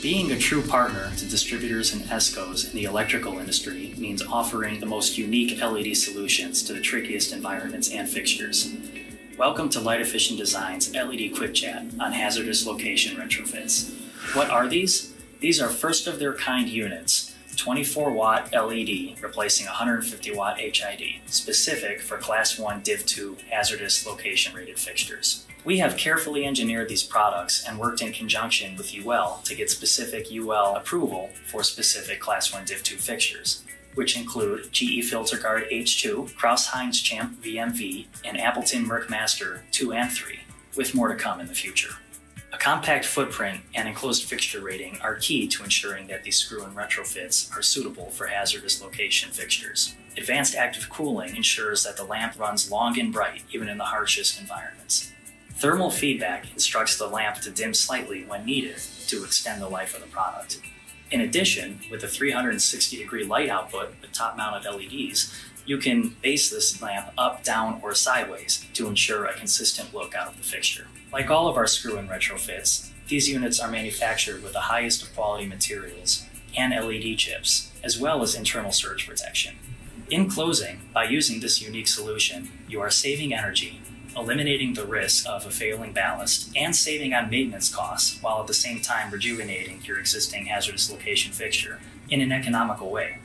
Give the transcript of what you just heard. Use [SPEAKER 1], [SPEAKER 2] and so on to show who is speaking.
[SPEAKER 1] Being a true partner to distributors and ESCOs in the electrical industry means offering the most unique LED solutions to the trickiest environments and fixtures. Welcome to Light Efficient Design's LED Quick Chat on Hazardous Location Retrofits. What are these? These are first-of-their-kind units, 24-watt LED replacing 150-watt HID, specific for Class 1 Div 2 hazardous location-rated fixtures. We have carefully engineered these products and worked in conjunction with UL to get specific UL approval for specific Class 1 Div 2 fixtures, which include GE FilterGuard H2, Crouse-Hinds Champ VMV, and Appleton Merckmaster 2 and 3, with more to come in the future. A compact footprint and enclosed fixture rating are key to ensuring that these screw-in retrofits are suitable for hazardous location fixtures. Advanced active cooling ensures that the lamp runs long and bright even in the harshest environments. Thermal feedback instructs the lamp to dim slightly when needed to extend the life of the product. In addition, with a 360-degree light output with top-mounted LEDs, you can base this lamp up, down, or sideways to ensure a consistent look out of the fixture. Like all of our screw-in retrofits, these units are manufactured with the highest of quality materials and LED chips, as well as internal surge protection. In closing, by using this unique solution, you are saving energy, eliminating the risk of a failing ballast, and saving on maintenance costs, while at the same time rejuvenating your existing hazardous location fixture in an economical way.